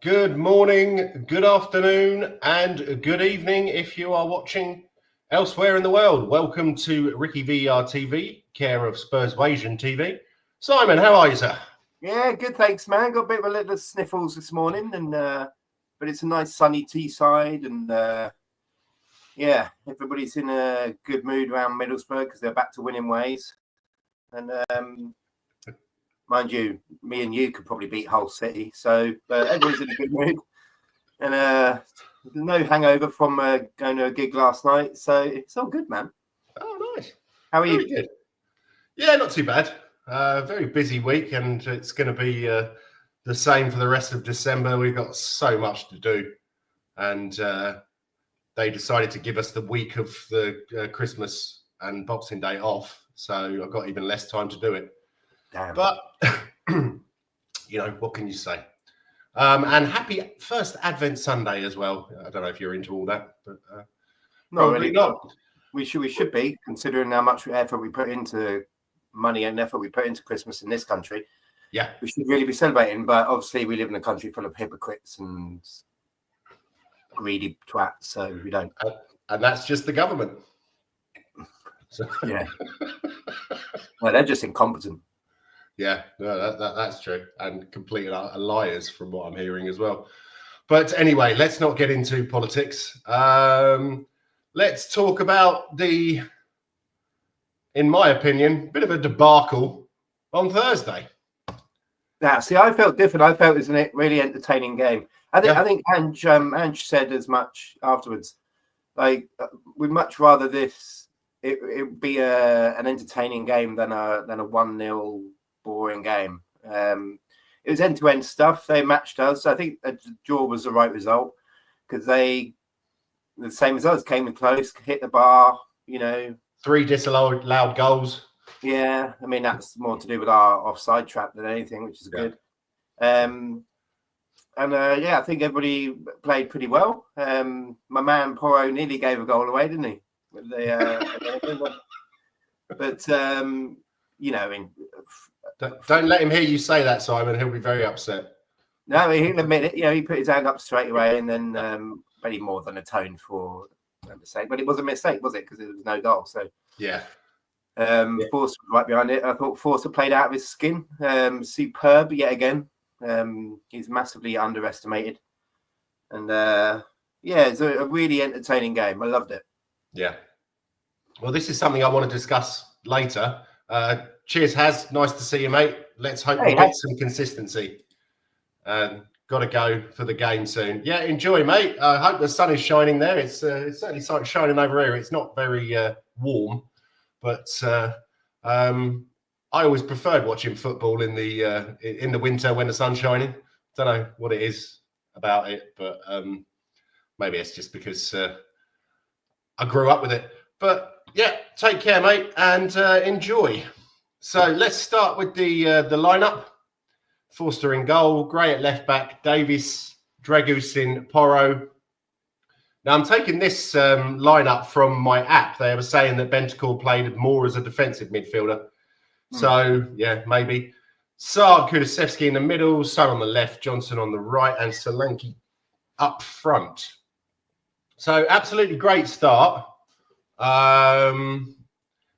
Good morning, good afternoon, and good evening if you are watching elsewhere in the world. Welcome to RickyVillaTV, care of Spurs Asian TV. Simon, how are you, sir? Yeah, good, thanks, man. Got a bit of a little sniffles this morning, and but it's a nice sunny Teesside, and yeah, everybody's in a good mood around Middlesbrough because they're back to winning ways. And mind you, me and you could probably beat Hull City, so everyone's in a good mood. And there's no hangover from going to a gig last night, so it's all good, man. Oh, nice. How are Very you? good. Yeah, not too bad. Very busy week, and it's going to be the same for the rest of December. We've got so much to do, and they decided to give us the week of the Christmas and Boxing Day off, so I've got even less time to do it. Damn. But you know, what can you say? And happy first Advent Sunday as well. I don't know if you're into all that, but Not really. Not. We should be, considering how much effort we put into money and effort we put into Christmas in this country. Yeah, we should really be celebrating, but obviously we live in a country full of hypocrites and greedy twats, so we don't. And that's just the government. So. Yeah. Well, they're just incompetent. Yeah, no, that's true, and complete liars from what I'm hearing as well. But anyway, let's not get into politics. Let's talk about in my opinion, bit of a debacle on Thursday. Now, see, I felt different. I felt it was a really entertaining game. I think Ange said as much afterwards. Like, we'd much rather it be an entertaining game than a 1-0 boring game. It was end-to-end stuff. They matched us. I think a draw was the right result because the same as us, came in close, hit the bar, you know. 3 disallowed goals. Yeah, I mean, that's more to do with our offside trap than anything, which is good. Yeah, I think everybody played pretty well. My man Porro nearly gave a goal away, didn't he? But you know, don't let him hear you say that, Simon. He'll be very upset. No, he'll admit it. You know, he put his hand up straight away, and then very more than atoned for a mistake. But it was a mistake, was it? Because there was no goal. So yeah. Forster was right behind it. I thought Forster played out of his skin. Superb yet again. He's massively underestimated. And yeah, it's a really entertaining game. I loved it. Yeah. Well, this is something I want to discuss later. Cheers, Haz. Nice to see you, mate. Let's hope we get some consistency. Got to go for the game soon. Yeah, enjoy, mate. I hope the sun is shining there. It's certainly shining over here. It's not very warm, but I always preferred watching football in the winter when the sun's shining. Don't know what it is about it, but maybe it's just because I grew up with it. But yeah, take care, mate, and enjoy. So let's start with the lineup. Forster in goal, Gray at left back, Davies, Dragus in Porro. Now I'm taking this lineup from my app. They were saying that Bentancur played more as a defensive midfielder. So yeah, maybe. Sarr, Kulusevski in the middle, Son on the left, Johnson on the right, and Solanke up front. So absolutely great start.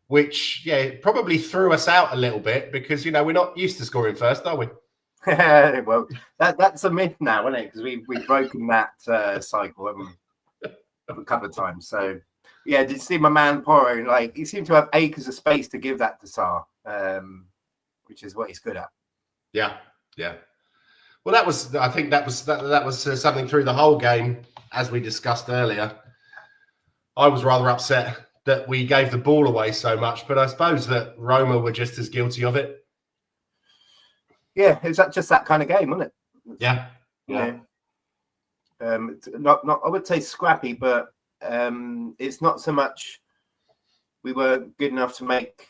Which, yeah, probably threw us out a little bit because, you know, we're not used to scoring first, are we? Well, that's a myth now, isn't it? Because we've broken that cycle a couple of times. So, yeah, did you see my man Porro? Like, he seemed to have acres of space to give that to Sarr, which is what he's good at. Yeah, yeah. Well, I think that was something through the whole game, as we discussed earlier. I was rather upset that we gave the ball away so much, but I suppose that Roma were just as guilty of it. Yeah, it was just that kind of game, wasn't it? Yeah, yeah. Not I would say scrappy, but it's not so much we were good enough to make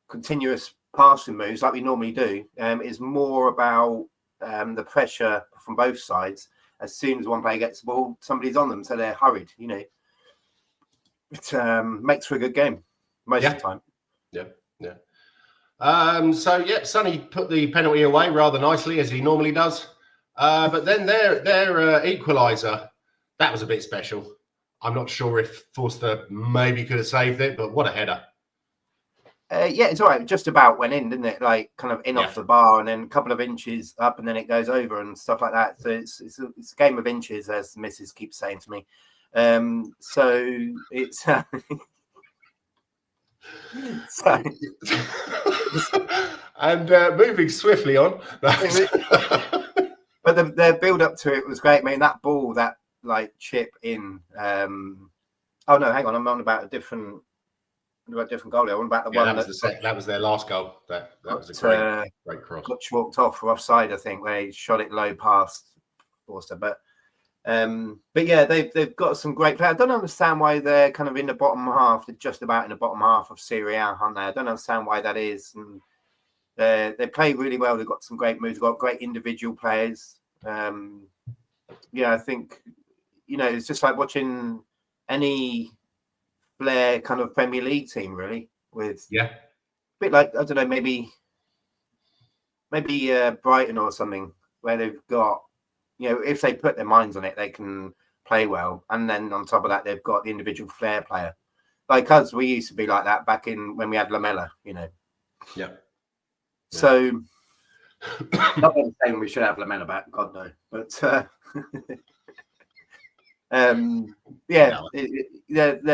continuous passing moves like we normally do. It's more about the pressure from both sides. As soon as one player gets the ball, somebody's on them, so they're hurried. You know, it makes for a good game most of the time. Yeah, yeah. So, yeah, Sonny put the penalty away rather nicely, as he normally does. But then their equaliser, that was a bit special. I'm not sure if Forster maybe could have saved it, but what a header. Yeah, it's all right. Just about went in, didn't it? Like kind of in off the bar and then a couple of inches up and then it goes over and stuff like that. So it's a game of inches, as Mrs. keeps saying to me. So it's... And moving swiftly on. But the build up to it was great. I mean, that ball, that like chip in... oh, no, hang on. I'm on about a different... goalie. I want about the one that was their last goal. That was a great cross. Got chalked off for offside, I think, where he shot it low past Forster. But yeah, they've got some great players. I don't understand why they're kind of in the bottom half. They're just about in the bottom half of Serie A, aren't they? I don't understand why that is. And they play really well. They've got some great moves. They've got great individual players. Yeah, I think it's just like watching any Blair kind of Premier League team, really, with a bit like, I don't know, maybe Brighton or something, where they've got, if they put their minds on it, they can play well, and then on top of that, they've got the individual flair player. Like us, we used to be like that back in when we had Lamella, Yeah. So, not saying we should have Lamella back, God no, but. Their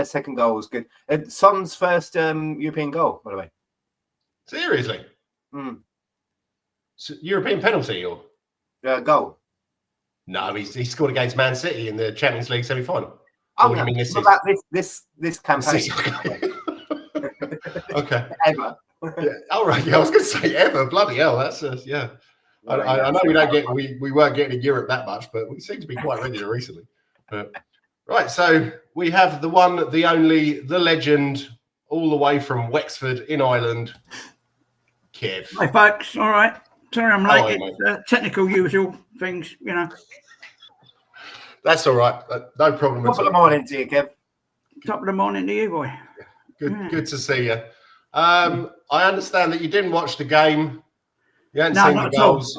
second goal was good. Son's first European goal, by the way. Seriously? So European penalty or goal? No, he scored against Man City in the Champions League semi-final. Oh, no, about this campaign. Okay. Ever. Yeah. All right. Yeah, I was going to say ever. Bloody hell, that's yeah. I know we weren't getting in Europe that much, but we seem to be quite regular recently. Right, so we have the one, the only, the legend, all the way from Wexford in Ireland, Kev. Hi, folks. All right. Sorry I'm late. It's technical usual things, That's all right. No problem at all. Top of the morning to you, Kev. Top of the morning to you, boy. Good to see you. I understand that you didn't watch the game. You hadn't seen the goals.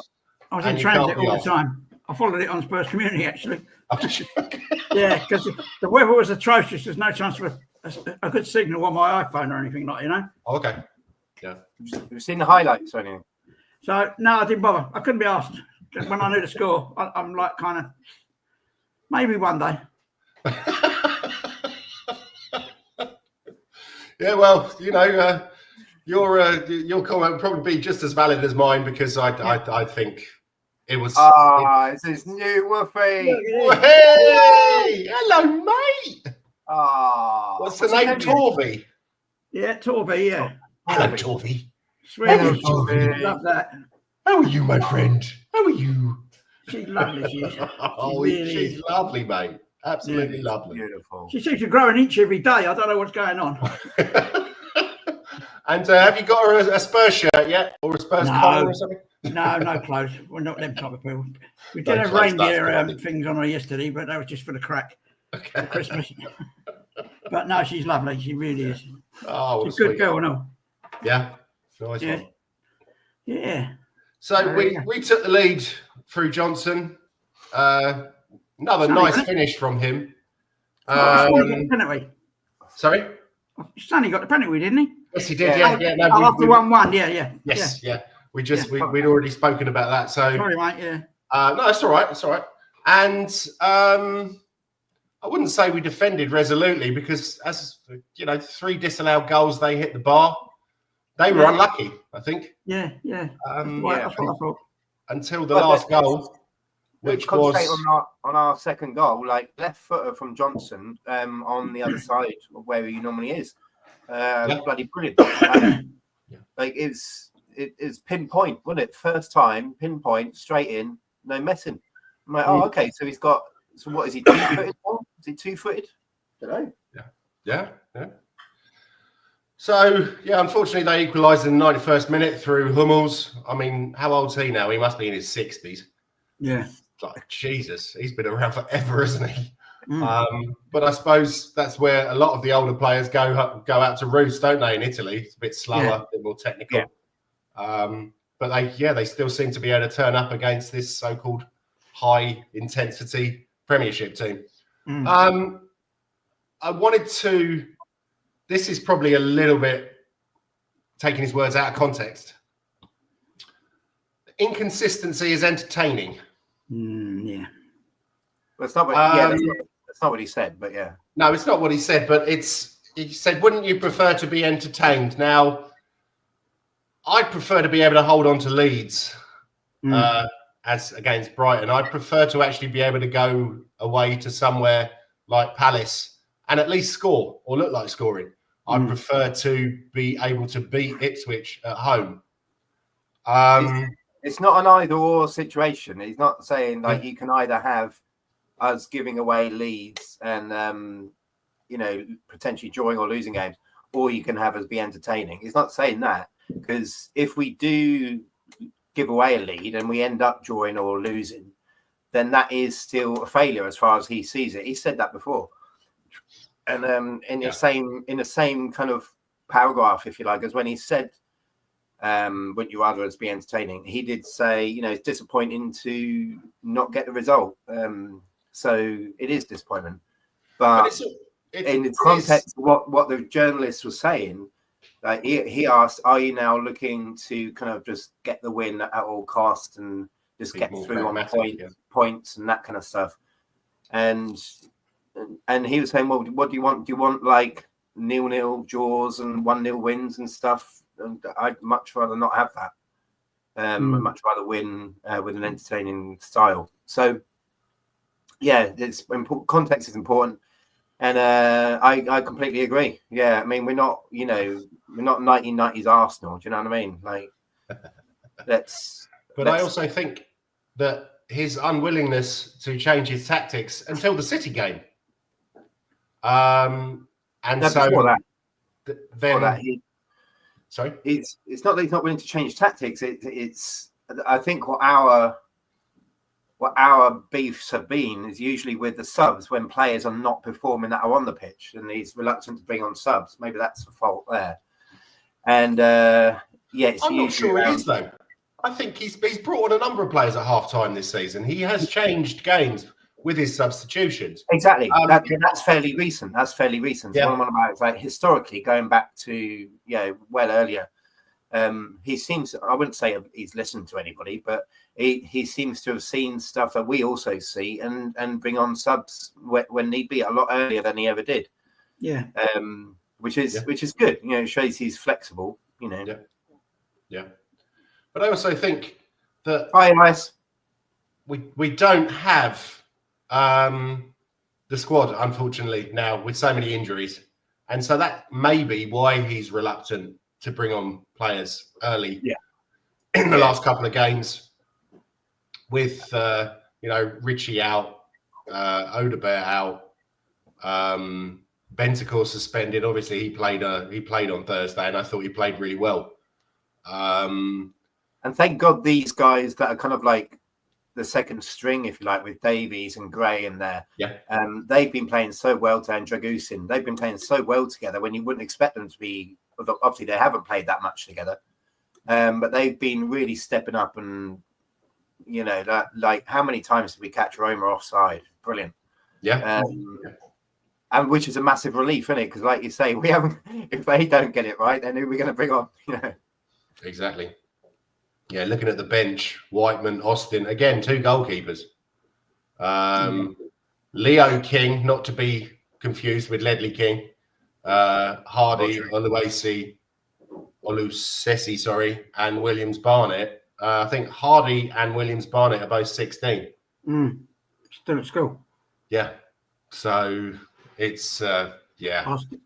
I was in transit all the time. I followed it on Spurs Community, actually. Yeah, because the weather was atrocious. There's no chance for a good signal on my iPhone or anything like that, Okay. Yeah. Have you seen the highlights or anything? So, no, I didn't bother. I couldn't be asked. When I knew the score, I'm like kind of, maybe one day. Yeah, well, your comment would probably be just as valid as mine because I think it was. It's his new Woofy. Hey, hello, mate. What's the name? Torvey. Yeah, Torvey. Yeah. Hello, Torvey. Hello, Torvey. Love that. How are you, my friend? How are you? She's lovely. She is. She's lovely, mate. Absolutely lovely. Beautiful. She seems to grow an inch every day. I don't know what's going on. And have you got her a Spurs shirt yet, or a Spurs collar or something? No clothes. We're not them type of people. We did have reindeer things on her yesterday, but that was just for the crack for Christmas. But no, she's lovely. She really is. Oh, she's a good girl, no? Yeah. Nice one. Yeah. So we took the lead through Johnson. Another nice finish from him. Penalty. Sorry? Sonny got the penalty, didn't he? Yes, he did. Yeah. After 1-1. Yeah. Yes. Yeah. We'd already spoken about that. So sorry, mate. Yeah. No, it's all right. It's all right. And I wouldn't say we defended resolutely because, as you know, 3 disallowed goals, they hit the bar. They were unlucky, I think. Yeah. That's what I thought. Until the last goal, which was on our second goal, like left footer from Johnson on the other side of where he normally is. Bloody brilliant. Like it's pinpoint, wasn't it? First time, pinpoint, straight in, no messing. I'm like, oh, okay. So he's got. So what is he? 2-footed? Is he 2-footed? I don't know. Yeah. So unfortunately they equalised in the 91st minute through Hummels. I mean, how old's he now? He must be in his 60s. Yeah. Like Jesus, he's been around forever, isn't he? But I suppose that's where a lot of the older players go out to roost, don't they? In Italy, it's a bit slower, a bit more technical. Yeah. But they still seem to be able to turn up against this so-called high intensity Premiership team. Mm. I wanted to. This is probably a little bit taking his words out of context. Inconsistency is entertaining. Yeah. That's not what, that's not what he said, but yeah. No, it's not what he said, but he said, wouldn't you prefer to be entertained? Now, I'd prefer to be able to hold on to leads as against Brighton. I'd prefer to actually be able to go away to somewhere like Palace and at least score or look like scoring. I prefer to be able to beat Ipswich at home. It's not an either-or situation. He's not saying like you can either have us giving away leads and potentially drawing or losing games, or you can have us be entertaining. He's not saying that, because if we do give away a lead and we end up drawing or losing, then that is still a failure as far as he sees it. He said that before, and in the same kind of paragraph, if you like, as when he said, "Wouldn't you rather us be entertaining?" He did say, it's disappointing to not get the result. So it is disappointment, but in the context of what the journalist was saying, like he asked, "Are you now looking to kind of just get the win at all costs and just get through on points and that kind of stuff?" And he was saying, "Well, what do you want? Do you want like 0-0 draws and 1-0 wins and stuff?" And I'd much rather not have that. I'd much rather win with an entertaining style. So, yeah, context is important, and I completely agree. Yeah, I mean, we're not 1990s Arsenal. Do you know what I mean? Like, I also think that his unwillingness to change his tactics until the City game, and so sorry, it's not that he's not willing to change tactics. It's I think what our beefs have been is usually with the subs when players are not performing that are on the pitch, and he's reluctant to bring on subs. Maybe that's the fault there. And I'm not sure it is though. I think he's brought on a number of players at half-time this season. He has changed games with his substitutions. Exactly. That's fairly recent. That's fairly recent. Yeah. What I'm on about is like historically going back to well earlier. He seems, I wouldn't say he's listened to anybody, but he seems to have seen stuff that we also see and bring on subs when need be a lot earlier than he ever did. Yeah. Which is good. It shows he's flexible. Yeah. But I also think that we don't have the squad, unfortunately, now with so many injuries, and so that may be why he's reluctant to bring on players early in the last couple of games with, Richie out, Odobert out, Bentancur suspended. Obviously, he played on Thursday, and I thought he played really well. And thank God these guys that are kind of like the second string, if you like, with Davies and Gray in there. Yeah. They've been playing so well, and Dragusin. They've been playing so well together when you wouldn't expect them to be. Obviously, they haven't played that much together, but they've been really stepping up. And like how many times did we catch Roma offside? Brilliant. Yeah. And which is a massive relief, isn't it? Because, like you say, we haven't. If they don't get it right, then who are we going to bring on? Exactly. Yeah, looking at the bench, Whiteman, Austin, again, 2 goalkeepers. Leo King, not to be confused with Ledley King. Hardy, Oluwasi, and Williams Barnett. I think Hardy and Williams Barnett are both 16. Still at school. Yeah. So it's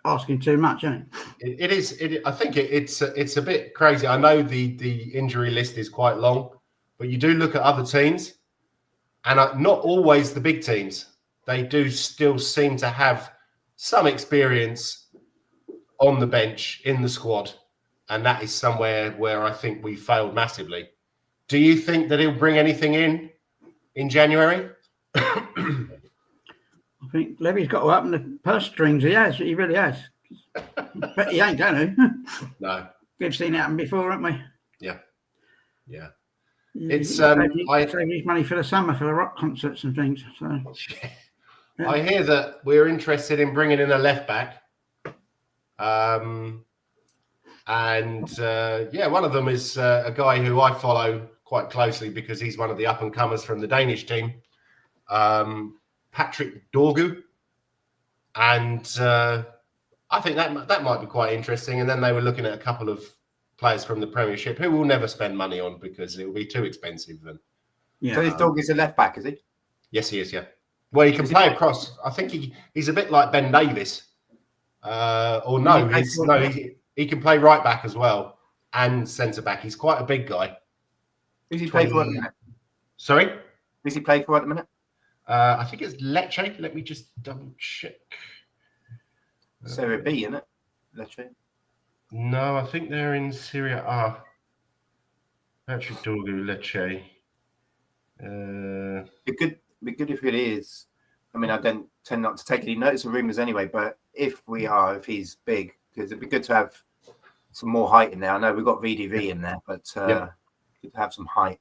asking too much, isn't it? It is. I think it's a bit crazy. I know the injury list is quite long, but you do look at other teams, and not always the big teams. They do still seem to have some experience on the bench in the squad, and that is somewhere where I think we failed massively. Do you think that he'll bring anything in January? I think Levy's got to open the purse strings. He really has. But he ain't going to. No. We've seen it happen before, haven't we? Yeah. It's I save his money for the summer for the rock concerts and things. So yeah. I hear that we're interested in bringing in a left back. One of them is a guy who I follow quite closely because he's one of the up and comers from the Danish team, Patrick Dorgu, and I think that might be quite interesting. And then they were looking at a couple of players from the Premiership who will never spend money on because it will be too expensive. And so his dog is a left back, is he? Yes, he is. Yeah. Well, he can play across. I think he's a bit like Ben Davies. He can play right back as well and centre back. He's quite a big guy. Who's he play for at the minute? Sorry? Who's he play for at the minute? I think it's Lecce. Let me just double check. Serie B, isn't it? Lecce. No, I think they're in Serie A. Patrick Dorgu, Lecce. Be good if it is. I mean, I don't tend not to take any notice of rumours anyway, but if he's big, because it'd be good to have some more height in there. I know we've got VDV in there, but good to have some height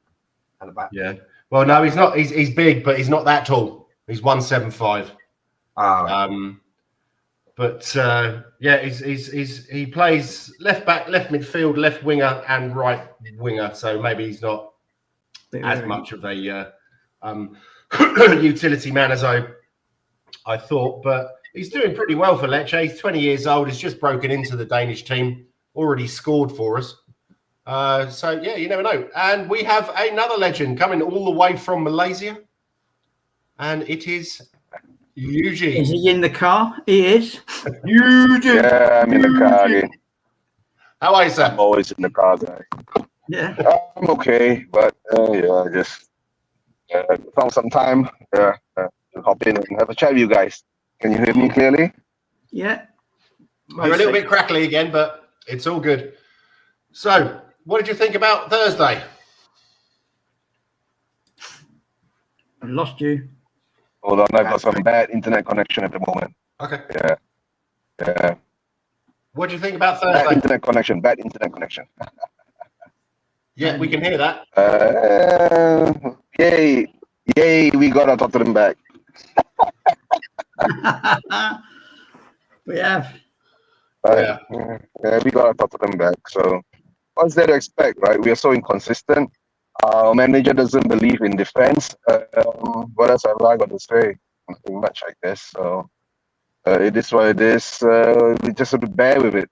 at the back. Yeah. Well, no, he's not. He's big, but he's not that tall. He's 175. He plays left back, left midfield, left winger, and right winger. So maybe he's not as much of a utility man as I thought, but he's doing pretty well for Lecce. He's 20 years old. He's just broken into the Danish team. Already scored for us. You never know. And we have another legend coming all the way from Malaysia, and it is Eugene. Is he in the car? He is. Eugene. Yeah, I'm in the car again. How are you, sir? I'm always in the car, guy. Yeah. I'm okay, but I just found some time to hop in and have a chat with you guys. Can you hear me clearly? Yeah. You're a little bit crackly again, but it's all good. So, what did you think about Thursday? I lost you. Hold on, I've got some bad internet connection at the moment. Okay. Yeah. What do you think about Thursday? Bad internet connection. Yeah, we can hear that. Yay, we got our Tottenham back. We have. Yeah, we got our Tottenham back. So, what's there to expect, right? We are so inconsistent. Our manager doesn't believe in defense. What else have I got to say? Nothing much, I guess. So, it is what it is. We just have to bear with it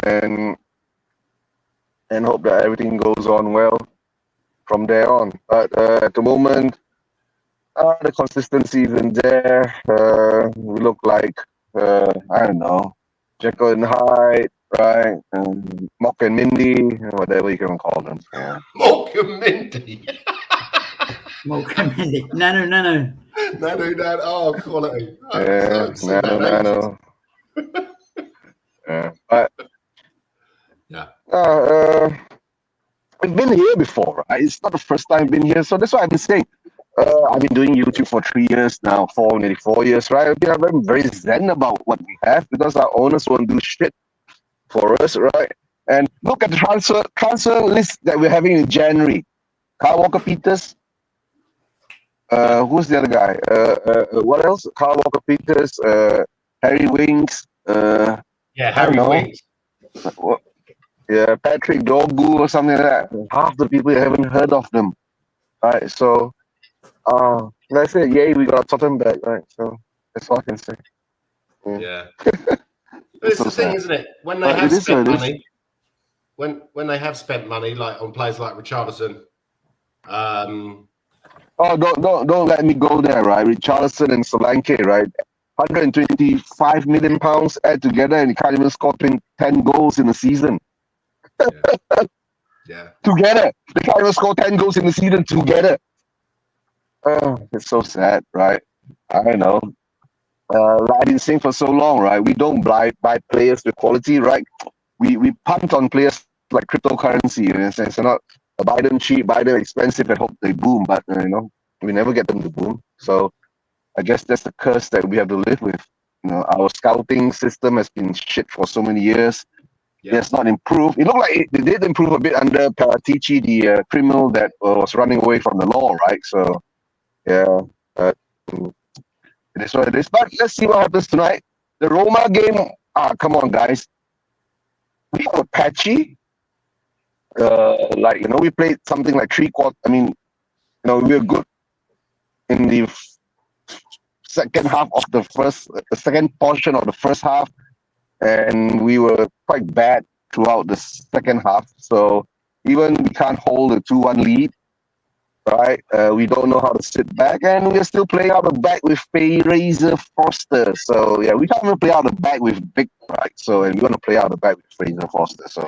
and hope that everything goes on well from there on. But at the moment, the consistency isn't there. We look like, I don't know, Jekyll and Hyde, right? Mock and Mindy, whatever you can call them. Yeah. Mock and Mindy. Mock and Mindy. Nano. Oh, quality. Nano. But we've been here before, right? It's not the first time I've been here, so that's why I've been saying. I've been doing YouTube for 3 years now, nearly 4 years, right? I'm very zen about what we have because our owners won't do shit for us, right? And look at the transfer list that we're having in January. Kyle Walker-Peters. Who's the other guy? What else? Kyle Walker-Peters, Harry Winks. Harry Winks. Yeah, Patrick Dorgu or something like that. Half the people haven't heard of them. Right, so that's it. Yay, we got Tottenham back, right? So that's all I can say. Yeah. It's the thing, isn't it? When they have spent money, when they have spent money, like on players like Richarlison. Don't let me go there, right? Richarlison and Solanke, right? £125 million add together, and he can't even score 10 goals in a season. Yeah. Together, they can't even score 10 goals in the season together. It's so sad, right? I know. I've been saying for so long, right? We don't buy players with quality, right? We punt on players like cryptocurrency, in a sense. Not buy them cheap, buy them expensive, and hope they boom. But we never get them to boom. So I guess that's the curse that we have to live with. Our scouting system has been shit for so many years. Yeah. It's not improved. It looked like they did improve a bit under Paratici, the criminal that was running away from the law, right? So, yeah, it is what it is. But let's see what happens tonight. The Roma game, come on, guys. We were patchy. We played something like three-quarter. I mean, we were good in the second portion of the first half, and we were quite bad throughout the second half. So even we can't hold a 2-1 lead, right? We don't know how to sit back, and we're still playing out the back with Fraser Foster. So yeah, we can't even play out the back with Vic, right? So, and we want to play out the back with Fraser Foster. So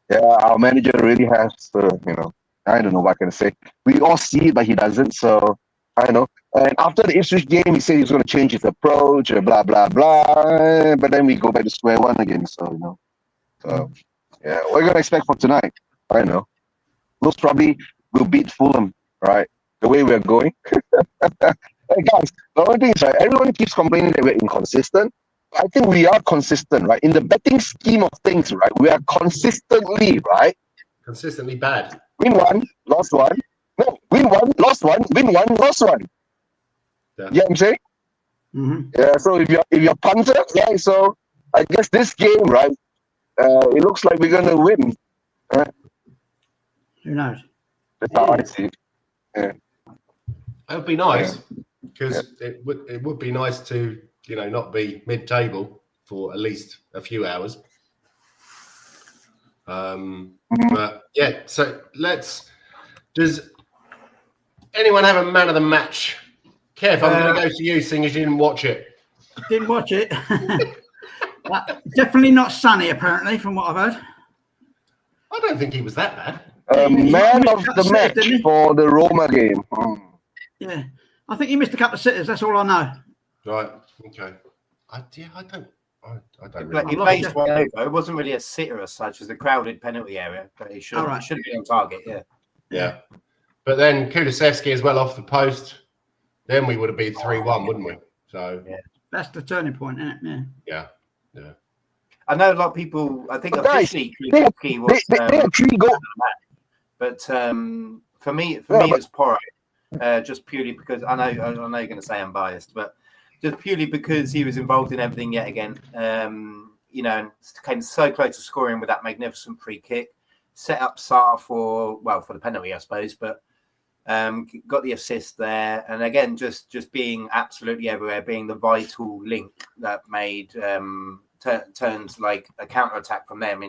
yeah, our manager really has to, I don't know what I can say. We all see it, but he doesn't. So I don't know. And after the Ipswich game, he said he was going to change his approach, blah blah blah. But then we go back to square one again. So So yeah, what are you going to expect for tonight? I don't know. Most probably we'll beat Fulham, right? The way we're going. Hey guys, the only thing is, right, everyone keeps complaining that we're inconsistent. I think we are consistent, right? In the betting scheme of things, right? We are consistently, right? Consistently bad. Win one, lost one. No, win one, lost one. Win one, lost one. Yeah. You know what I'm saying? Mm-hmm. Yeah. So if you're punter, right? So I guess this game, right? It looks like we're gonna win. Who knows? That's how I see it. Yeah. It would be nice because it would be nice to not be mid-table for at least a few hours. But yeah, so does anyone have a man of the match? Kev, I'm going to go to you, seeing as you didn't watch it. Didn't watch it. Definitely not Sonny, apparently, from what I've heard. I don't think he was that bad. Man of the match for the Roma game. Yeah, I think he missed a couple of sitters. That's all I know. Right. Okay. I don't Like, he really. faced one over. It wasn't really a sitter as such as a crowded penalty area, but he should have been on target. Yeah. But then Kulusevski as well off the post. Then we would have been 3-1, wouldn't we? So that's the turning point, isn't it? Yeah. I know a lot of people. I think officially Kulusevski was they had 3 goals. But for me, it was Porro. Just purely because I know you're going to say I'm biased, but just purely because he was involved in everything yet again. And came so close to scoring with that magnificent free kick, set up Sarr for the penalty, I suppose, but got the assist there, and again just being absolutely everywhere, being the vital link that made turned like a counter attack from them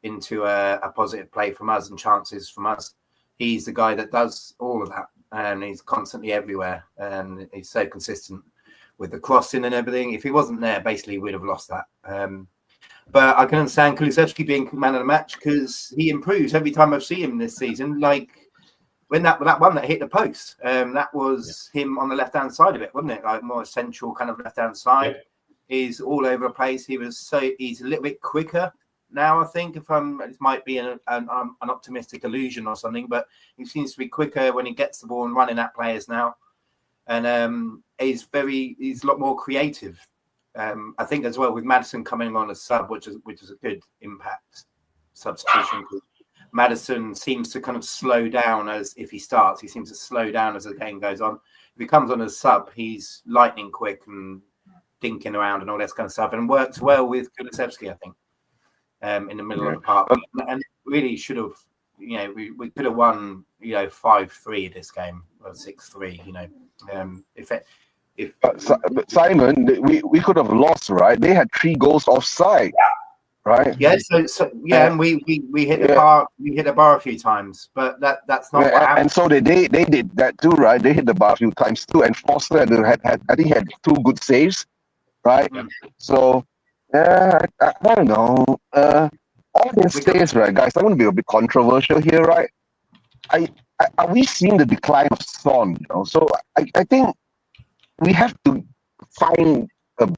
into a positive play from us and chances from us. He's the guy that does all of that, and he's constantly everywhere, and he's so consistent with the crossing and everything. If he wasn't there, basically we'd have lost that. But I can understand Kulusevski being man of the match because he improves every time I've seen him this season. Like when that one that hit the post, that was him on the left-hand side of it, wasn't it? Like more essential kind of left-hand side. Yeah. He's all over the place. He's a little bit quicker now, I think. It might be an optimistic illusion or something, but he seems to be quicker when he gets the ball and running at players now. And he's a lot more creative. I think as well with Maddison coming on as sub, which is a good impact substitution. Maddison seems to kind of slow down if he starts. He seems to slow down as the game goes on. If he comes on as sub, he's lightning quick and dinking around and all that kind of stuff, and works well with Kulusevski, I think, in the middle of the park. And really should have, we could have won, 5-3 this game or 6-3. But Simon, we could have lost, right? They had 3 goals offside, right? Yeah. And we hit the bar. We hit the bar a few times, but that's not what happened. And so they did that too, right? They hit the bar a few times too. And Foster had 2 good saves, right? Yeah. So I don't know. All I can say is, right, guys, I'm going to be a bit controversial here, right? Are we seeing the decline of Son? So I think we have to find a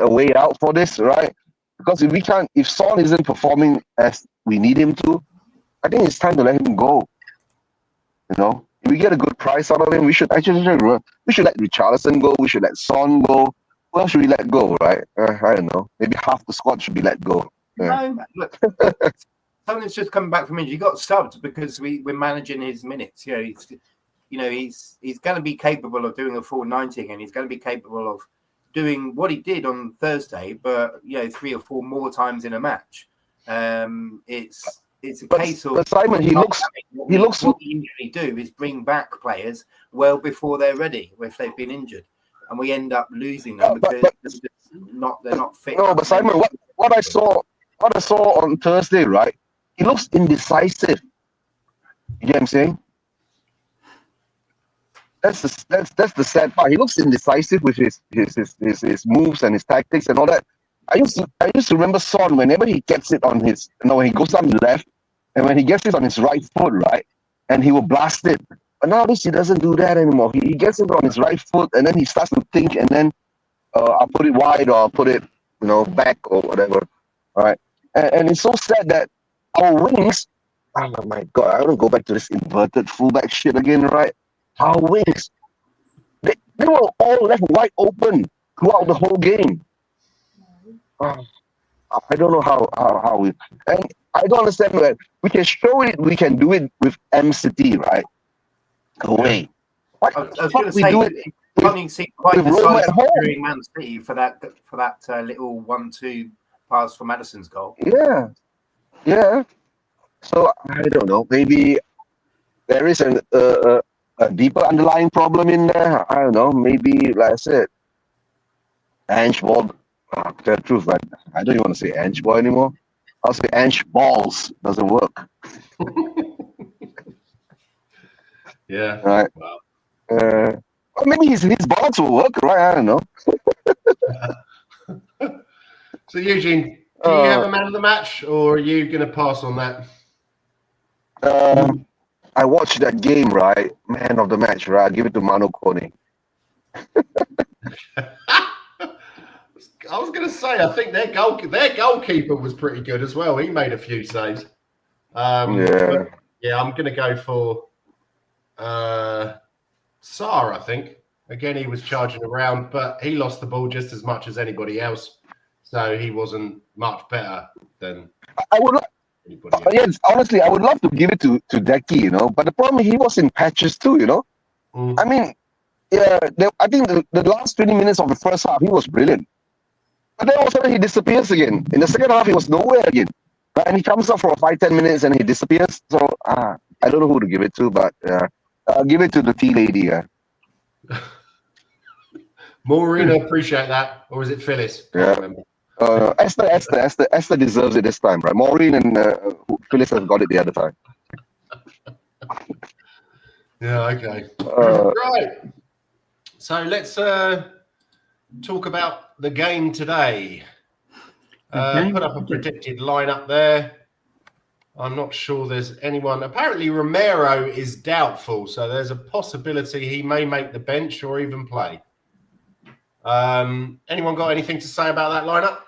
way out for this, right? Because if Son isn't performing as we need him to, I think it's time to let him go. If we get a good price out of him, we should let Richarlison go. We should let Son go. Who else should we let go, right? I don't know. Maybe half the squad should be let go. No, look, something's just coming back from injury. He got subbed because we're managing his minutes. He's going to be capable of doing a full 90 again. He's going to be capable of doing what he did on Thursday, but 3 or 4 more times in a match. It's a case of. But Simon, he looks. What we usually do is bring back players well before they're ready, if they've been injured, and we end up losing them because they're not fit. No, but Simon, what I saw on Thursday, right? He looks indecisive. You get what I'm saying? That's the sad part. He looks indecisive with his moves and his tactics and all that. I used to remember Son, whenever he gets it on his, when he goes down left, and when he gets it on his right foot, right, and he will blast it. But nowadays he doesn't do that anymore. He gets it on his right foot, and then he starts to think, and then I'll put it wide or I'll put it, back or whatever. All right, and it's so sad that our wings. Oh my God, I want to go back to this inverted fullback shit again, right? Our wings, they were all left wide open throughout the whole game. I don't know how we, and I don't understand that we can show it, we can do it with M-City, right? Away. What I was going to say, do it? You see quite the Roma at home during Man City for that little 1-2 pass for Maddison's goal. Yeah. So I don't know. Maybe there is a deeper underlying problem in there. I don't know. Maybe, like I said, Ange ball. To tell the truth, but I don't even want to say Ange ball anymore. I'll say Ange balls doesn't work. Yeah. Right. Wow. Or maybe his balls will work, right? I don't know. So Eugene, do you have a man of the match, or are you going to pass on that? I watched that game, right? Man of the match, right? I'll give it to Manu Kone. I was going to say, I think their goalkeeper was pretty good as well. He made a few saves. I'm going to go for Sarr, I think. Again, he was charging around, but he lost the ball just as much as anybody else. So he wasn't much better than anybody else. Yes, honestly, I would love to give it to Decky, but the problem is he was in patches too, I mean, I think the last 20 minutes of the first half, he was brilliant. But then all of a sudden he disappears again. In the second half, he was nowhere again. Right? And he comes up for 5-10 minutes and he disappears. So I don't know who to give it to, but I'll give it to the tea lady. Maureen, I appreciate that. Or is it Phyllis? I can't remember. Esther deserves it this time, right? Maureen and Phyllis have got it the other time. Yeah, okay. Right. So let's talk about the game today. Put up a predicted lineup there. I'm not sure there's anyone. Apparently Romero is doubtful, so there's a possibility he may make the bench or even play. Anyone got anything to say about that lineup?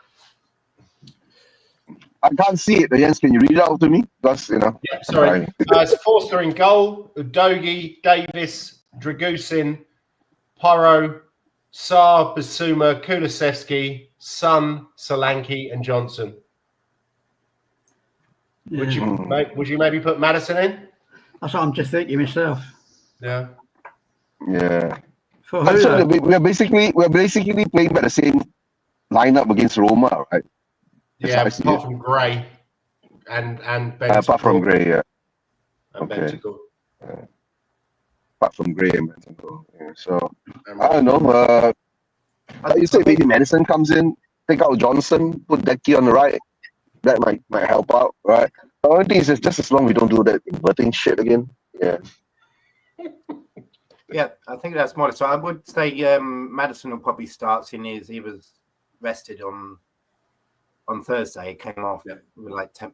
I can't see it. Jens, can you read it out to me? Because, Yeah, sorry. It's Forster in goal, Udogie, Davis, Dragusin, Porro, Sarr, Basuma, Kulusevski, Son, Solanke, and Johnson. Yeah. Would you maybe put Maddison in? That's what I'm just thinking myself. Yeah. Yeah. For who? So we're basically playing by the same lineup against Roma, right? Yeah, apart from Gray and Bentancur. Apart from Gray, yeah. And Okay. Bentancur. Apart from Gray and Bentancur. Yeah. So I don't know. You say maybe Madison comes in, take out Johnson, put Decky on the right. That might help out, right? The only thing is just as long as we don't do that inverting shit again. Yeah. Yeah, I think that's modest. So I would say Maddison will probably start, seeing as he was rested on Thursday. It came off like 10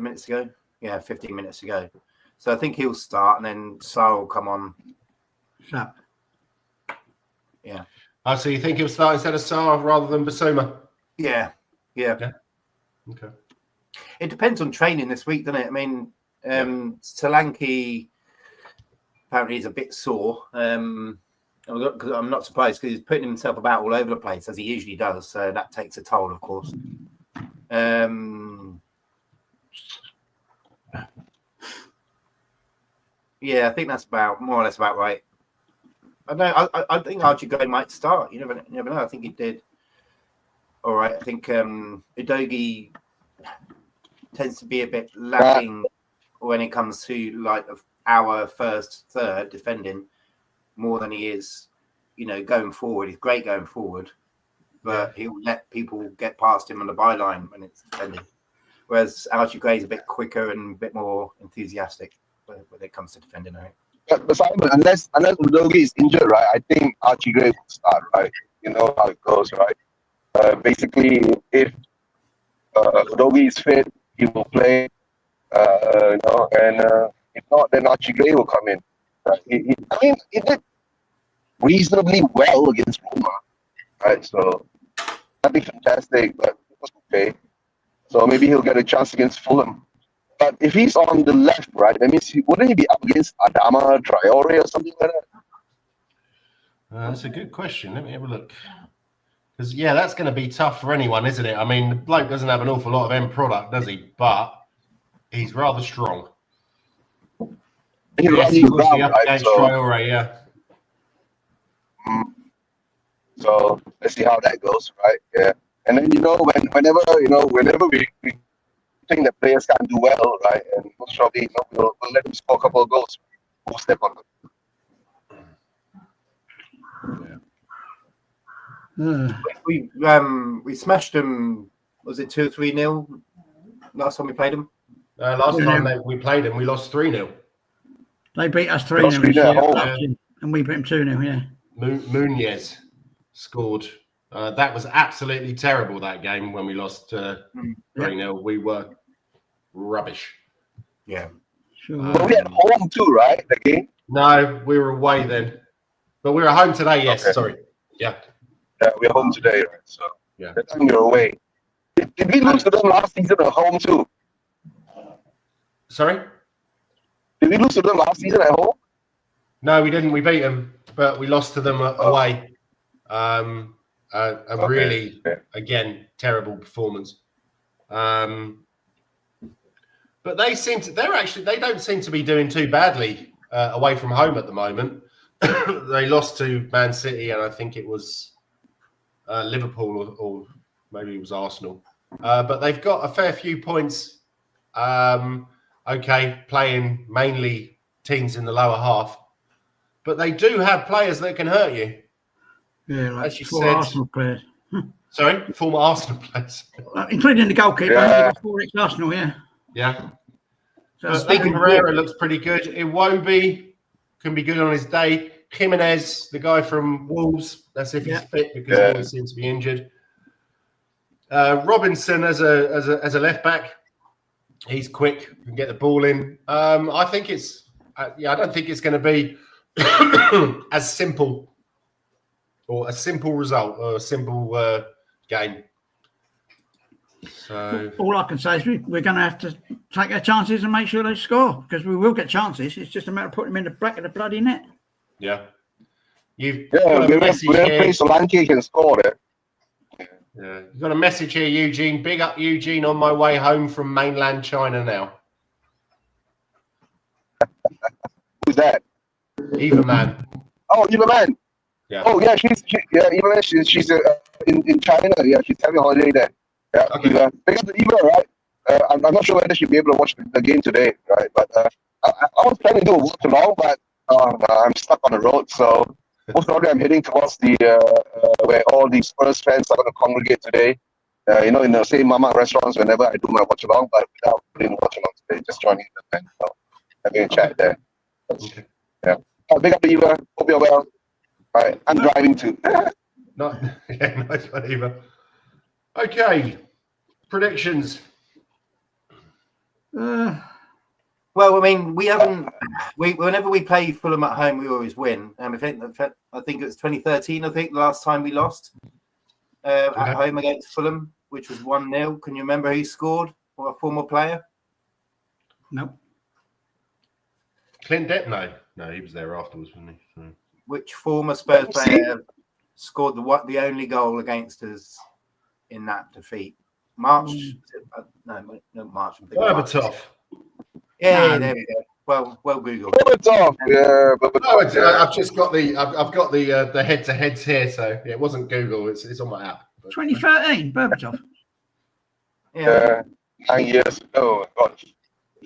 minutes ago. Yeah, 15 minutes ago. So I think he'll start, and then Sarr will come on. Sharp. Yeah. Oh, so you think he'll start instead of Sarr rather than Basuma? Yeah. Okay. It depends on training this week, doesn't it? I mean, Solanke apparently is a bit sore. I'm not surprised because he's putting himself about all over the place as he usually does. So that takes a toll, of course. Yeah, I think that's about more or less about right. I think Archie Gray might start. You never know. I think he did all right. I think Udogie tends to be a bit lacking when it comes to like our first third defending more than he is, going forward. He's great going forward, but he'll let people get past him on the byline when it's defending. Whereas Archie Gray's a bit quicker and a bit more enthusiastic when it comes to defending, I think. But Simon, unless Udogie is injured, right? I think Archie Gray will start, right? You know how it goes, right? Basically, if Udogie is fit, he will play. And if not, then Archie Gray will come in. Right? He did reasonably well against Roma, right? So nothing fantastic, but it was okay. So maybe he'll get a chance against Fulham. But if he's on the left, right, that means wouldn't he be up against Adama Traore or something like that? That's a good question. Let me have a look. Because, that's going to be tough for anyone, isn't it? I mean, the bloke doesn't have an awful lot of end product, does he? But he's rather strong. He runs he would around, be up right? against So, Traore, yeah. So let's see how that goes, right? Yeah. And then, whenever we think that players can't do well, right? And most probably, we'll let them score a couple of goals. We'll step on them. We smashed them. Was it 2-3-0 last time we played them? Last time we played them, we lost 3-0. They beat us 3-0 and we beat them 2-0. Yeah. Munez scored. That was absolutely terrible, that game when we lost 3-0. We were rubbish. Yeah. Sure. But we had home too, right? The game? No, we were away then. But we were home today, yes. Okay. Sorry. Yeah. Yeah, we're home today, right? So that time you're away. Did we lose to them last season at home too? Sorry? Did we lose to them last season at home? No, we didn't. We beat them, but we lost to them away. Really, again, terrible performance. But they don't seem to be doing too badly away from home at the moment. They lost to Man City, and I think it was Liverpool or maybe it was Arsenal. But they've got a fair few points. Playing mainly teams in the lower half, but they do have players that can hurt you. Yeah, like as you four said. Arsenal players. Sorry, former Arsenal players. Including the goalkeeper. Yeah. 4 ex-Arsenal, yeah. Yeah. So Speaking Pereira looks pretty good. Iwobi can be good on his day. Jimenez, the guy from Wolves, that's if he's fit because he always seems to be injured. Robinson as a left back, he's quick, can get the ball in. I think it's I don't think it's going to be as simple or a simple result or a simple game. So all I can say is we're going to have to take our chances and make sure they score because we will get chances. It's just a matter of putting them in the back of the bloody net. Yeah. You've got a message here. Solanke can score there. Yeah. You've got a message here, Eugene. Big up, Eugene, on my way home from mainland China now. Who's that? Eva Man. Oh, Eva Man. Yeah. Oh, yeah. Eva Man. She's in China. Yeah, she's having a holiday there. Yeah. Okay. Big up to Eva, right? I'm not sure whether she'll be able to watch the game today, right? But I was planning to do a walk along, but I'm stuck on the road, so most probably I'm heading towards the where all the Spurs fans are going to congregate today. In the same mama restaurants whenever I do my watch along, but without doing watch along today, just joining the event, having a chat there. Okay. Yeah. Big up to Eva. Hope you're well. All right, I'm driving too. Nice one, Eva. Okay, predictions. Well, I mean, we haven't. Whenever we play Fulham at home, we always win. And I think it was 2013. I think the last time we lost at home against Fulham, which was 1-0. Can you remember who scored? Or a former player? Nope. Clint Depp? No, he was there afterwards, wasn't he? So. Which former Spurs player scored the only goal against us in that defeat? March. No, March. Berbatov. Yeah, there we go. Well, Google. Berbatov. Yeah, Berbatov. I've just got the head-to-heads here, so it wasn't Google. It's on my app. 2013, Berbatov. Yeah. 9 years ago. Gosh,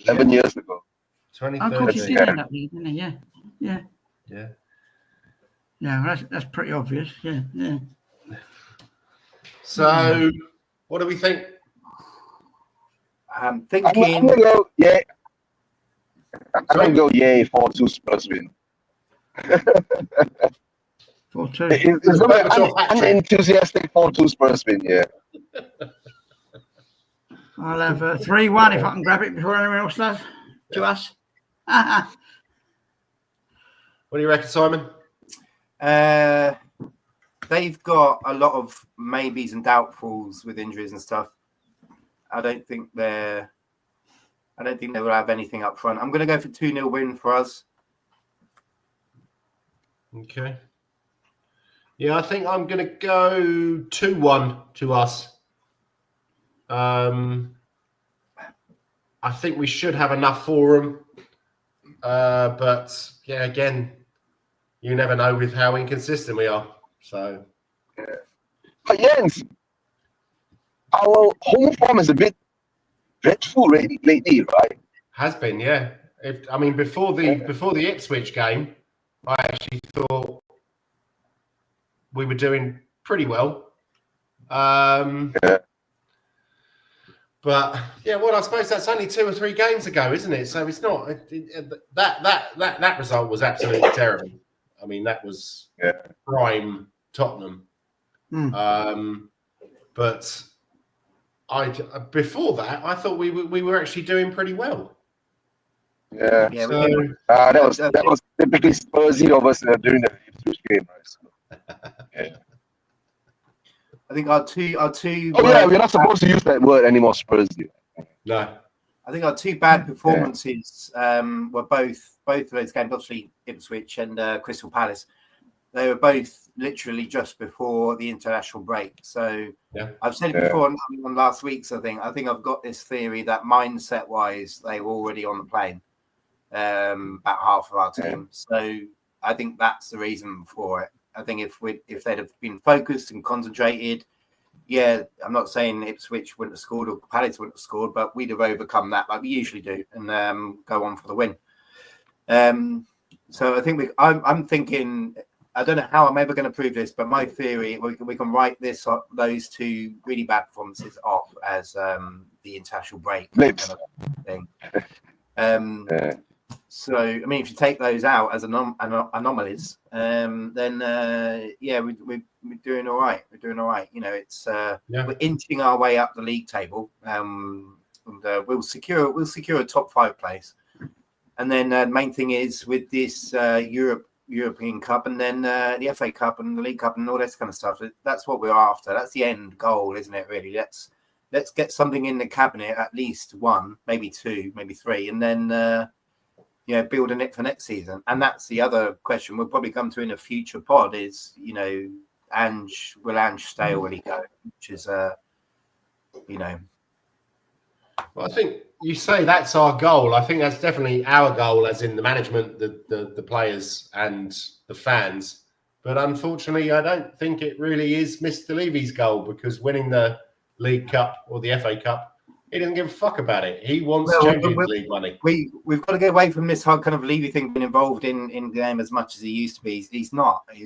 11 years ago. 2013. Yeah. Well, that's pretty obvious. Yeah. So, what do we think? I'm I'm gonna go. Yeah. I'm gonna go. Yay! 4-2 Spurs win. 4-2. It's gonna be an enthusiastic 4-2 Spurs win. Yeah. I'll have 3-1 if I can grab it before anyone else does. To us. What do you reckon, Simon? They've got a lot of maybes and doubtfuls with injuries and stuff. I don't think they will have anything up front. I'm going to go for 2-0 win for us. Okay. Yeah, I think I'm going to go 2-1 to us. I think we should have enough for them. But, yeah, again, you never know with how inconsistent we are. So, yeah. But Jens, our home form is a bit dreadful lately, right? Has been, yeah. Before the Ipswich game, I actually thought we were doing pretty well. Yeah. But yeah, well, I suppose that's only 2 or 3 games ago, isn't it? So it's not that result was absolutely terrible. I mean, that was prime Tottenham. But before that, I thought we were actually doing pretty well. Yeah. So, that was typically Spursy of us during the Ipswich game, right? So, yeah. I think our two. Oh yeah, we're not supposed to use that word anymore, Spursy. No. I think our 2 bad performances were both of those games, obviously Ipswich and Crystal Palace. They were both literally just before the international break. So I've said it before on last week's. I think I've got this theory that mindset-wise, they were already on the plane. About half of our team. So I think that's the reason for it. I think if they'd have been focused and concentrated, I'm not saying Ipswich wouldn't have scored or Palace wouldn't have scored, but we'd have overcome that like we usually do and go on for the win. So I think I'm thinking, I don't know how I'm ever going to prove this, but my theory, we can write those 2 really bad performances off as the international break kind of thing. So, I mean, if you take those out as anomalies, then we're doing all right. We're doing all right. You know, it's we're inching our way up the league table, and we'll secure a top 5 place. And then the main thing is with this European Cup, and then the FA Cup and the League Cup and all this kind of stuff. That's what we're after. That's the end goal, isn't it? Really, let's get something in the cabinet, at least 1, maybe 2, maybe 3, and then. Building it for next season. And that's the other question we'll probably come to in a future pod is, will Ange stay or will he go? Which is, Well, I think you say that's our goal. I think that's definitely our goal, as in the management, the players and the fans. But unfortunately, I don't think it really is Mr. Levy's goal, because winning the League Cup or the FA Cup, he doesn't give a fuck about it. He wants Champions League money. We've got to get away from this whole kind of Levy thing, being involved in the game as much as he used to be. He's not. But he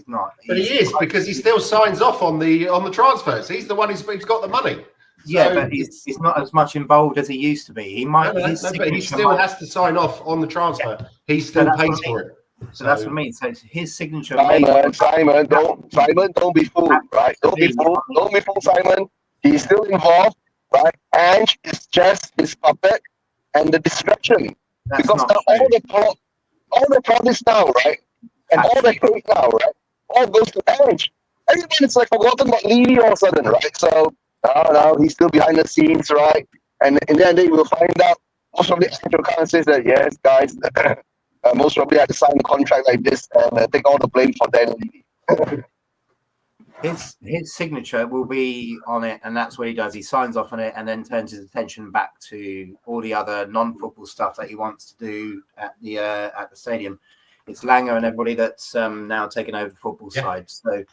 is, because he still signs off on the transfers. He's the one who's got the money. So, but he's not as much involved as he used to be. He might. But he still has to sign off on the transfer. Yeah. He still pays for it. So that's what I mean. So his signature. Simon, don't be fooled, right? Don't be fooled, Simon. He's still involved. Right, Ange is just his puppet and the distraction. Because now all the projects now, right, and all the hate now, right, all goes to Ange. Everybody's like forgotten about Levy all of a sudden, right? So now he's still behind the scenes, right? And in the end, they will find out. Most probably, Ange will come and say that, yes, guys, most probably I had to sign a contract like this and take all the blame for Dan Levy. his signature will be on it, and that's what he does. He signs off on it and then turns his attention back to all the other non-football stuff that he wants to do at the stadium. It's Langer and everybody that's now taken over the football side. So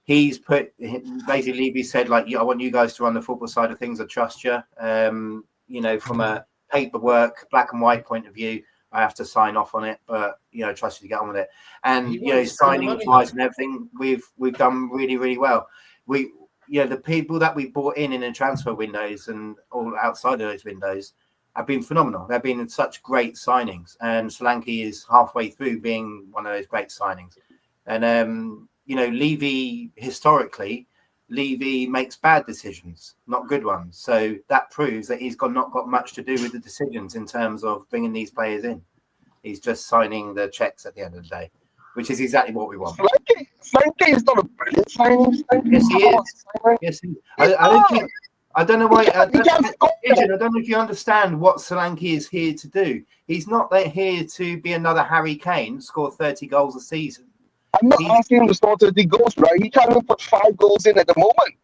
he's basically Levy said, like, I want you guys to run the football side of things. I trust you. You know, from a paperwork, black and white point of view, I have to sign off on it, but you know, trust you to get on with it. And you know, signing wise and everything, we've done really, really well. The people that we brought in the transfer windows and all outside of those windows have been phenomenal. They've been such great signings, and Solanke is halfway through being one of those great signings. And you know, Levy makes bad decisions, not good ones. So that proves that he's not got much to do with the decisions in terms of bringing these players in. He's just signing the checks at the end of the day, which is exactly what we want. Solanke is not a brilliant signing. Yes, he is. Yes, he is. I don't know why. I don't know if you understand what Solanke is here to do. He's not here to be another Harry Kane, score 30 goals a season. I'm not asking him to score 30 goals, right? He can't even put 5 goals in at the moment.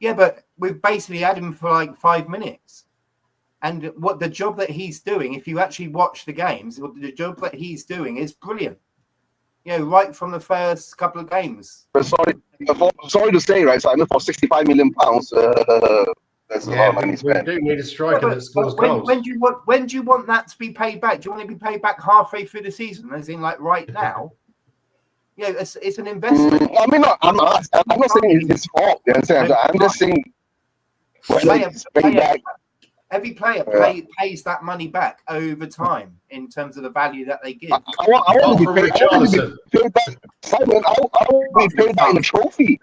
Yeah, but we've basically had him for like 5 minutes. And what the job that he's doing, if you actually watch the games, the job that he's doing is brilliant. You know, right from the first couple of games. But sorry to say, right, Simon, for £65 million, that's a lot of money spent. We do need a striker that scores goals. When do you want that to be paid back? Do you want to be paid back halfway through the season, as in like right now? You know, it's an investment. I mean, I'm not saying it's his fault. You understand? I'm just saying every player pays that money back over time in terms of the value that they give. I want to be paid back. Simon, I want to be paid back in a trophy.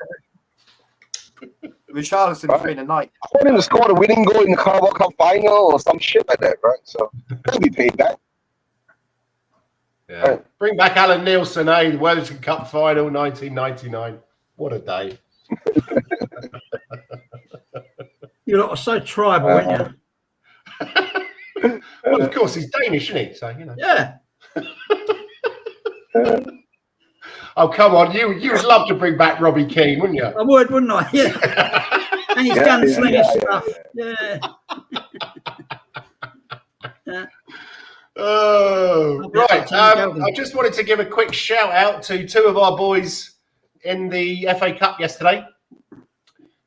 Richarlison's been a night. I want him to score the winning goal in the Carabao Cup final or some shit like that, right? So he'll be paid back. Yeah. Right. Bring back Alan Nielsen, The Wellington Cup final, 1999. What a day. You lot are so tribal, aren't you? Well, of course, he's Danish, isn't he? So, you know. Yeah. Oh, come on. You would love to bring back Robbie Keane, wouldn't you? I would, wouldn't I? Yeah. And his gunslinger stuff. Yeah. Yeah. Oh, right. I just wanted to give a quick shout out to 2 of our boys in the FA Cup yesterday.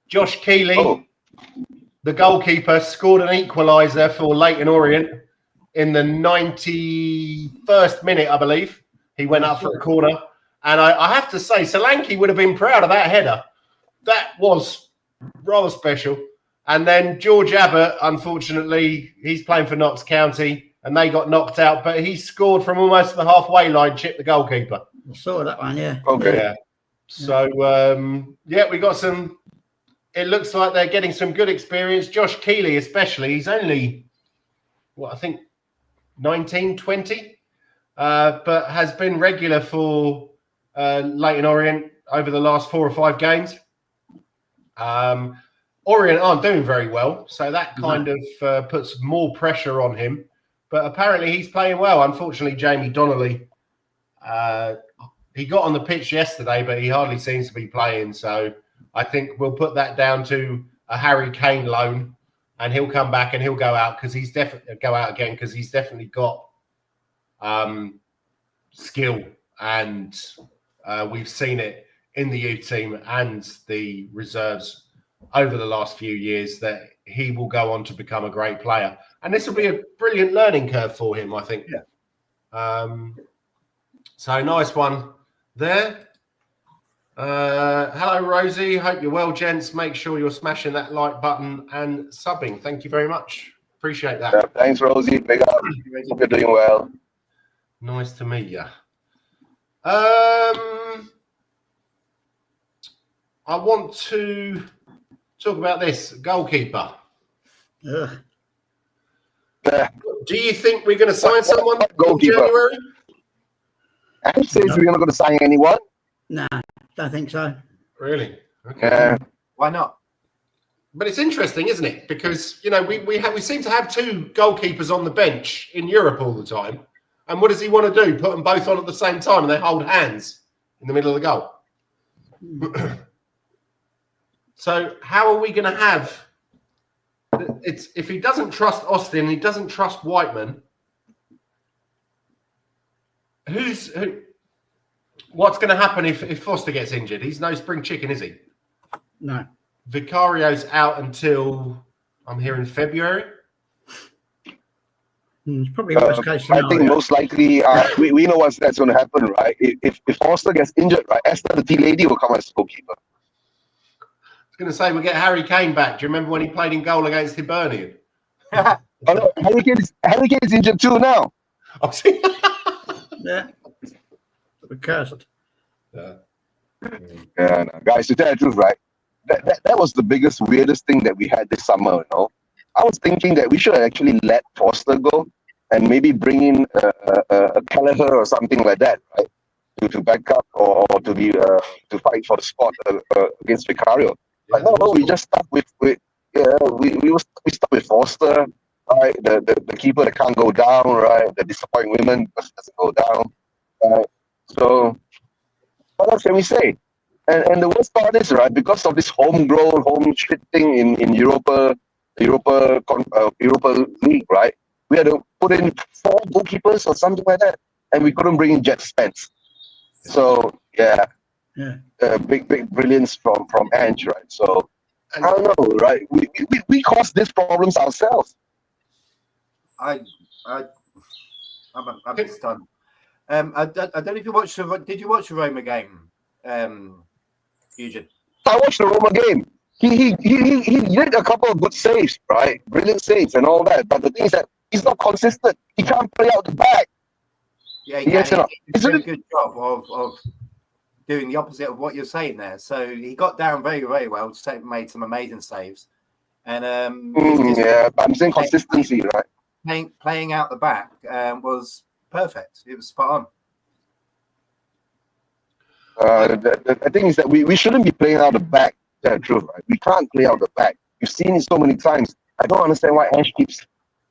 Josh Keeley, the goalkeeper, scored an equaliser for Leyton Orient in the 91st minute, I believe. He went up for a corner. And I have to say, Solanke would have been proud of that header. That was rather special. And then George Abbott, unfortunately, he's playing for Notts County. And they got knocked out, but he scored from almost the halfway line, chipped the goalkeeper. I saw that one, yeah. Okay. Yeah. So, we got some. It looks like they're getting some good experience. Josh Keeley, especially, he's only, I think 19, 20, but has been regular for Leyton Orient over the last 4 or 5 games. Orient aren't doing very well, so that kind of puts more pressure on him. But apparently he's playing well. Unfortunately, Jamie Donnelly, he got on the pitch yesterday, but he hardly seems to be playing. So I think we'll put that down to a Harry Kane loan, and he'll come back and he'll go out because he's definitely got skill, and we've seen it in the youth team and the reserves over the last few years that he will go on to become a great player. And this will be a brilliant learning curve for him, I think. Yeah. So nice one there. Hello, Rosie. Hope you're well, gents. Make sure you're smashing that like button and subbing. Thank you very much. Appreciate that. Yeah, thanks, Rosie. Big up. Hope you're doing well. Nice to meet you. I want to talk about this goalkeeper. Ugh. Do you think we're going to sign someone in January? Ash says we're not going to sign anyone. Nah, don't think so. Really? Okay. Why not? But it's interesting, isn't it? Because we seem to have 2 goalkeepers on the bench in Europe all the time. And what does he want to do? Put them both on at the same time and they hold hands in the middle of the goal? So how are we going to have? It's if he doesn't trust Austin, he doesn't trust Whiteman. What's going to happen if Foster gets injured? He's no spring chicken, is he? No. Vicario's out until I'm hearing February. It's probably worst case scenario. I think most likely, we know that's going to happen, right? If Foster gets injured, right, Esther, the tea lady, will come as goalkeeper. I was going to say we'll get Harry Kane back. Do you remember when he played in goal against Hibernian? Oh no, Harry Kane is injured too now. Yeah. We're cursed. Yeah, no. Guys, to tell the truth, right? That was the biggest, weirdest thing that we had this summer, you know. I was thinking that we should actually let Foster go and maybe bring in a Kelleher or something like that, right? To back up or to be to fight for the spot against Vicario. But no, we just stuck we stuck with Foster, right? The keeper that can't go down, right? The disappointing women doesn't go down, right? So what else can we say? And the worst part is, right, because of this homegrown home shit thing in Europa League, right? We had to put in 4 goalkeepers or something like that, and we couldn't bring in Jet Spence. So big brilliance from Ange, right? So I don't know, right? We caused these problems ourselves. I'm stunned. I don't know if you watched. Did you watch the Roma game, Eugene? I watched the Roma game. He did a couple of good saves, right? Brilliant saves and all that. But the thing is that he's not consistent. He can't play out the back. Yeah, he did a good job of doing the opposite of what you're saying there. So he got down very, very well, made some amazing saves. And but I'm saying consistency, right? Playing out the back was perfect. It was spot on. The thing is that we shouldn't be playing out the back. That's the truth, right? We can't play out the back. You've seen it so many times. I don't understand why Ash keeps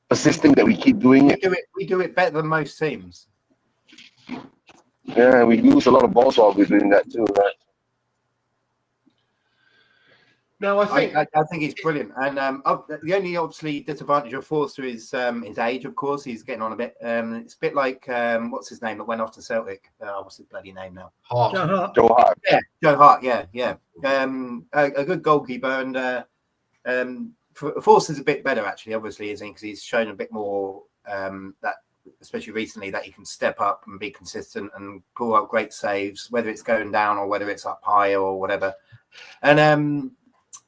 persisting that we keep doing it. We do it better than most teams. Yeah, we lose a lot of balls while we're doing that too, right? No, I think he's brilliant. And the only obviously disadvantage of Forster is his age, of course. He's getting on a bit. It's a bit like what's his name that went off to Celtic? What's his bloody name now? Joe Hart. Yeah, Joe Hart. Yeah. A good goalkeeper, and Forster's a bit better actually. Obviously, isn't he? Because he's shown a bit more that, especially recently, that he can step up and be consistent and pull out great saves, whether it's going down or whether it's up high or whatever. And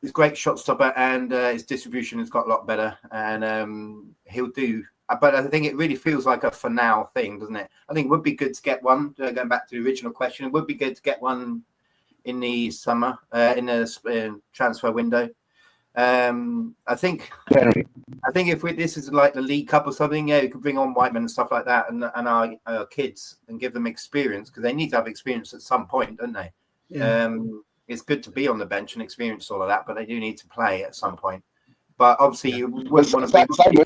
he's a great shot stopper, and his distribution has got a lot better. And he'll do. But I think it really feels like a for now thing, doesn't it? I think it would be good to get one. Going back to the original question, it would be good to get one in the summer, in the transfer window. I think if this is like the League Cup or something, we could bring on Whiteman and stuff like that, and our kids, and give them experience, because they need to have experience at some point, don't they? Yeah. It's good to be on the bench and experience all of that, but they do need to play at some point. But obviously, you wouldn't want to.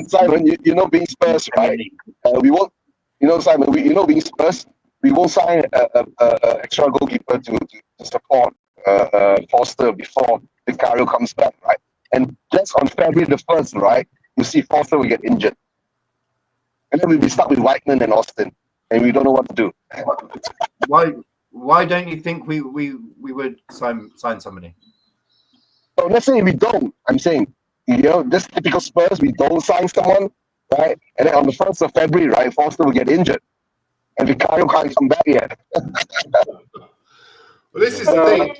Simon, you know, being Spurs, right? We won't. You know, Simon, being Spurs, we won't sign a extra goalkeeper to support Foster before Vicario comes back, right? And just on February the 1st, right, you see Foster will get injured. And then we'll be stuck with Whiteman and Austin, and we don't know what to do. Why don't you think we would sign somebody? So let's say we don't. I'm saying, you know, this typical Spurs, we don't sign someone, right? And then on the 1st of February, right, Foster will get injured. And Vicario can't come back yet. Well, this is the thing.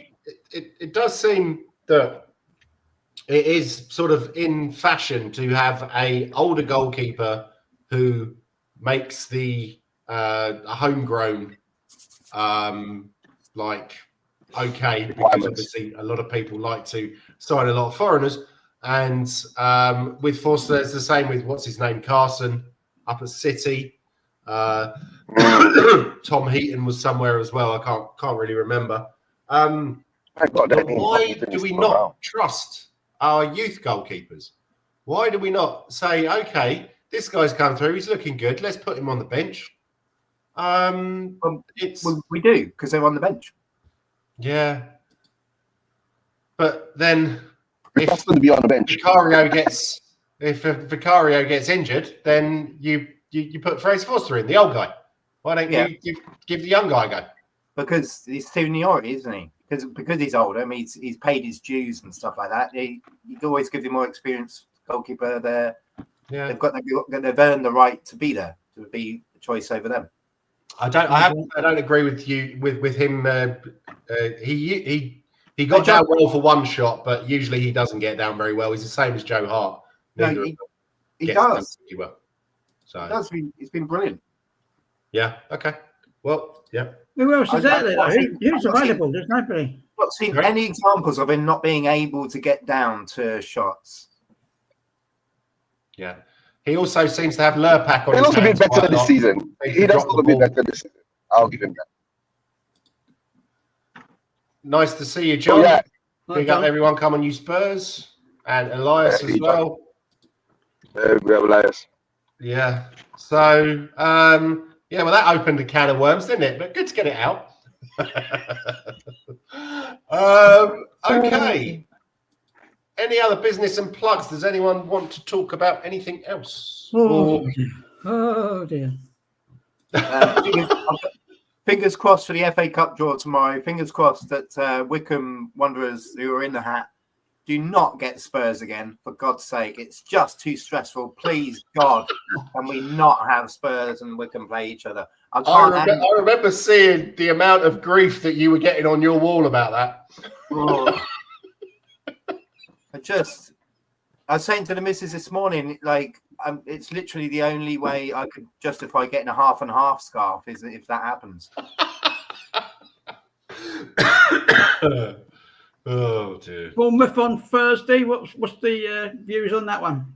It does seem that it is sort of in fashion to have a older goalkeeper who makes the homegrown okay, because obviously a lot of people like to sign a lot of foreigners, and with Foster it's the same with what's his name, Carson up at City. Tom Heaton was somewhere as well. I can't really remember. Why do we not trust our youth goalkeepers? Why do we not say, okay, this guy's come through, he's looking good, let's put him on the bench? We do, because they're on the bench. Yeah. But then if That's going to be on the bench. If Vicario gets injured, then you put Fraser Foster in, the old guy. Why don't you give the young guy a go? Because he's seniority, isn't he? Because he's older. I mean, he's paid his dues and stuff like that. You always give him more experienced goalkeeper there. Yeah, they've earned the right to be there, to be a choice over them. I don't agree with you with him. He got down well for one shot, but usually he doesn't get down very well. He's the same as Joe Hart. No, he does. Well. So it's been brilliant. Yeah. Okay. Well. Yeah. Who else is out there? Who's available? There's nobody. I've not seen any examples of him not being able to get down to shots. Yeah. He also seems to have Lurpak on He his looks a bit hands better quite this lot. season. He does look a bit better this season. I'll give him that. Nice to see you, John. Oh, yeah. Big up everyone. Come on, you Spurs. And Elias as well. We have Elias. Yeah. So, well, that opened a can of worms, didn't it? But good to get it out. Okay. Any other business and plugs? Does anyone want to talk about anything else? Oh dear. Fingers crossed for the FA Cup draw tomorrow. Fingers crossed that Wycombe Wanderers, who are in the hat, do not get Spurs again. For God's sake, it's just too stressful. Please, God, can we not have Spurs and Wycombe play each other? I remember seeing the amount of grief that you were getting on your wall about that. Oh. I was saying to the missus this morning, like, it's literally the only way I could justify getting a half and half scarf is if that happens. Oh, dear. Bournemouth on Thursday. What's the views on that one?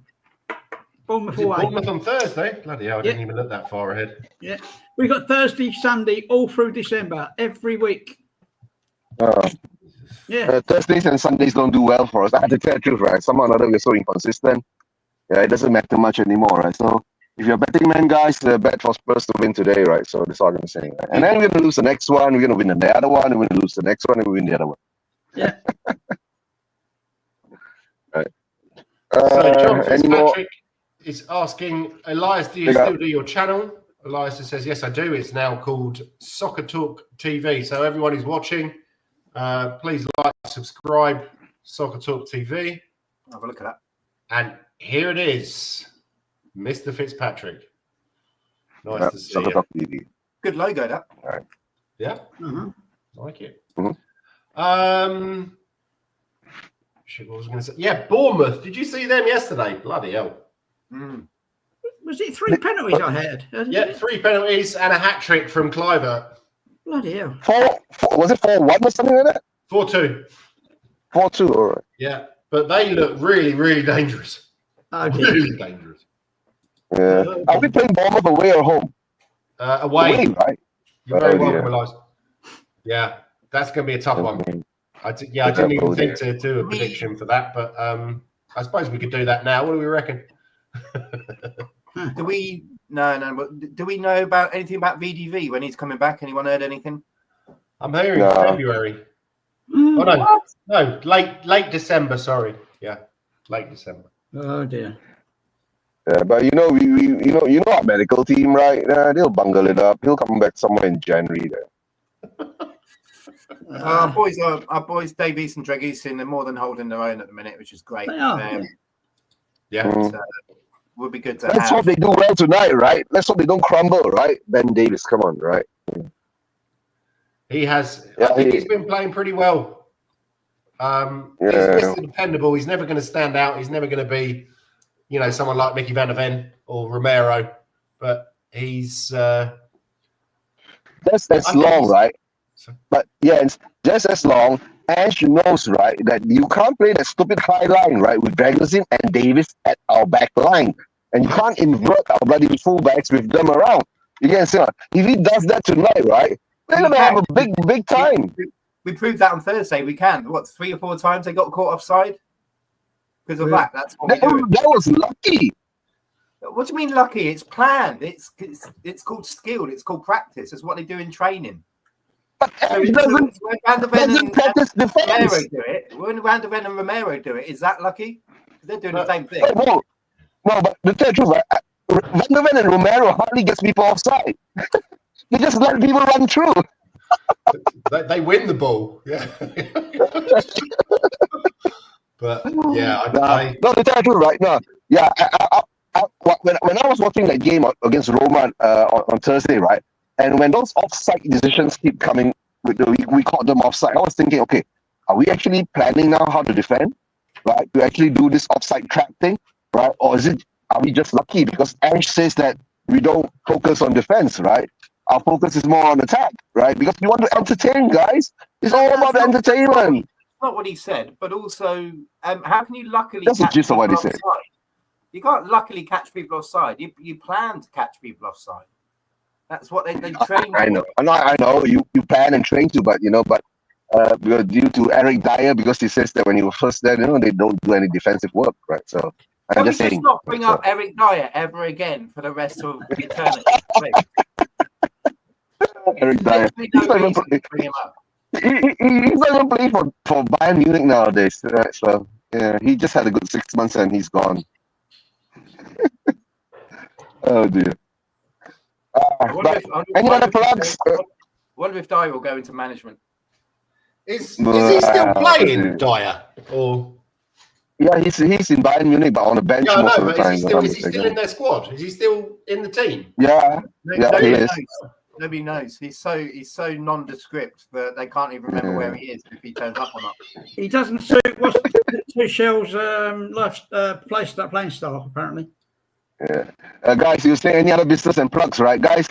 Bournemouth away. Bournemouth on Thursday? Bloody hell, I didn't even look that far ahead. Yeah. We got Thursday, Sunday, all through December, every week. Yeah. Thursdays and Sundays don't do well for us. I have to tell the truth, right? Somehow or another, we're so inconsistent. Yeah, it doesn't matter much anymore, right? So if you're a betting man, guys, bet for Spurs to win today, right? So that's all I'm saying. Right? And then we're going to lose the next one. We're going to win the other one. We're going to lose the next one. And we win the other one. Yeah. Right. So John Fitzpatrick is asking, Elias, do you still do your channel? Elias says, yes, I do. It's now called Soccer Talk TV. So everyone who's watching, please like, subscribe, Soccer Talk TV. Have a look at that. And here it is, Mr. Fitzpatrick. Nice to see Soccer you. Talk TV. Good logo, that. All right. Yeah, like it. Mm-hmm. Shit, what was I going to say? Yeah, Bournemouth. Did you see them yesterday? Bloody hell. Was it 3 penalties I had? Yeah, 3 penalties and a hat-trick from Cliver. Bloody hell. Was it 4-1 or something like that? 4-2. 4-2, all right. Yeah, but they look really, really dangerous. Really dangerous. Yeah. Are we playing Bournemouth away or home? Away, right? You're very welcome, Elias. Yeah, that's going to be a tough one. I didn't even think to do a prediction for that, but I suppose we could do that now. What do we reckon? Do we know about anything about VDV when he's coming back? Anyone heard anything? I'm hearing February. Oh no, late December. Sorry, yeah, late December. Oh dear. Yeah, but you know our medical team, right? They'll bungle it up. He'll come back somewhere in January there. Our boys, Davies and Dragusin, they're more than holding their own at the minute, which is great. Yeah. Would be good to Let's hope they do well tonight, right? Let's hope they don't crumble, right? Ben Davies, come on, right? He has. I think he's been playing pretty well. He's Mr. Dependable. He's never going to stand out. He's never going to be, someone like Mickey Van der Ven or Romero. But he's. That's long, right? But yeah, it's just as long as she knows, right, that you can't play that stupid high line, right, with Dragusin and Davis at our back line. And you can't invert our bloody fullbacks with them around. You can see, if he does that tonight, right, they're going to have a big time. We proved that on Thursday. We can. 3 or 4 times they got caught offside? Because of that. That's what that was lucky. What do you mean lucky? It's planned. It's called skilled. It's called practice. It's what they do in training. But Ange doesn't practice defense. Romero do it. When Van der Ven and Romero do it, is that lucky? They're doing the same thing. No, but the truth, right? Van der Ven and Romero hardly gets people offside. They just let people run through. They win the ball. Yeah. But yeah, no, the truth, right? No, yeah. When I was watching that game against Roma on Thursday, right, and when those offside decisions keep coming, we caught them offside. I was thinking, okay, are we actually planning now how to defend, right? To actually do this offside trap thing, right? Or are we just lucky because Ange says that we don't focus on defense, right? Our focus is more on attack, right? Because we want to entertain, guys. It's all about entertainment. Not what he said, but also, how can you luckily That's the catch gist of people what he offside? said. You can't luckily catch people offside. You plan to catch people offside. That's what they train. I know. You plan and train to, but due to Eric Dyer, because he says that when he was first there, they don't do any defensive work, right? So Can we just not bring up Eric Dyer ever again for the rest of eternity? Eric Dyer. He's not even playing for Bayern Munich nowadays. Right? So yeah, he just had a good 6 months and he's gone. Oh dear. Any other plugs? Wonder if Dyer will go into management. Is he still playing, Dyer? Or yeah, he's in Bayern Munich, but on the bench most of the time. Is he still in their squad? Is he still in the team? Yeah, he is. Nobody knows. He's so nondescript that they can't even remember where he is if he turns up or not. He doesn't suit Tuchel's playing style, apparently. Yeah, guys, you say any other business and plugs, right, guys?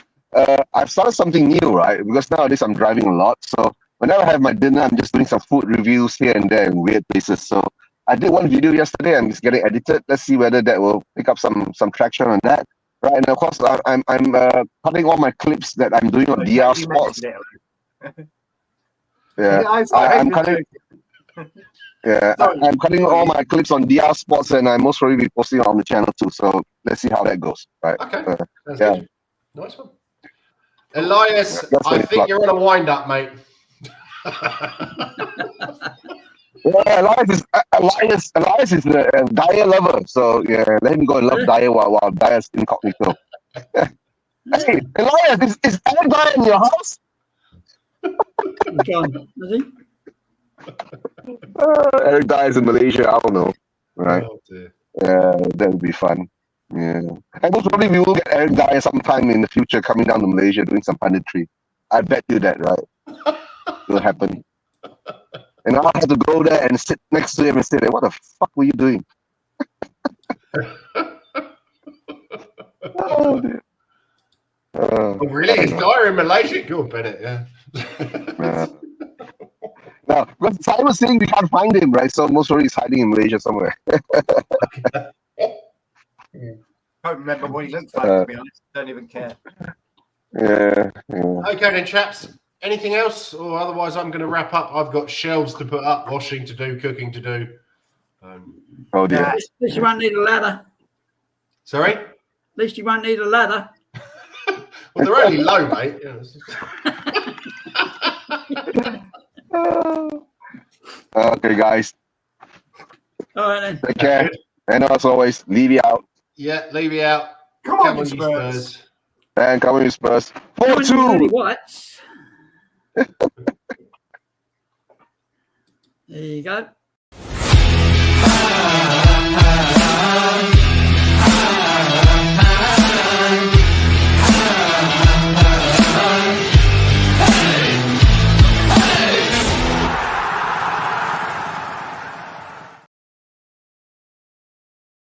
I've started something new, right? Because nowadays I'm driving a lot, so whenever I have my dinner, I'm just doing some food reviews here and there in weird places. So I did one video yesterday, and it's getting edited. Let's see whether that will pick up some traction on that. Right, and of course, I'm cutting all my clips that I'm doing on DR Sports. Yeah, I'm cutting. Yeah, I'm cutting all my clips on DR Sports, and I'm most probably be posting it on the channel too. So let's see how that goes. Right. Okay. Good. Nice one. Elias, I think you're on a wind up, mate. Yeah, Elias is a Dyer lover, so yeah, let him go and love Dyer while Dyer's incognito. Hey, Elias, is Eric Dyer in your house? John, is he? Eric Dyer's in Malaysia, I don't know. Right? Oh, dear. Yeah, that would be fun. Yeah, and most probably we will get Eric Dyer sometime in the future coming down to Malaysia doing some punditry. I bet you that, right? It will happen. And I'll have to go there and sit next to him and say, what the fuck were you doing? Oh, dear. Really? Is Dyer in Malaysia? Go on, Bennett, yeah. No, because Simon was saying we can't find him, right? So most probably he's hiding in Malaysia somewhere. Can't remember what he looks like, to be honest. Don't even care. Yeah. Okay then, chaps. Anything else? Or otherwise I'm going to wrap up. I've got shelves to put up, washing to do, cooking to do. Oh dear. At least you won't need a ladder. Sorry? At least you won't need a ladder. Well, they're only low, mate. Okay, guys. All right then. Take care. And as always, leave you out. Yeah, leave you out. Come on, you Spurs. And come on, you Spurs. 4-2. What? There you go.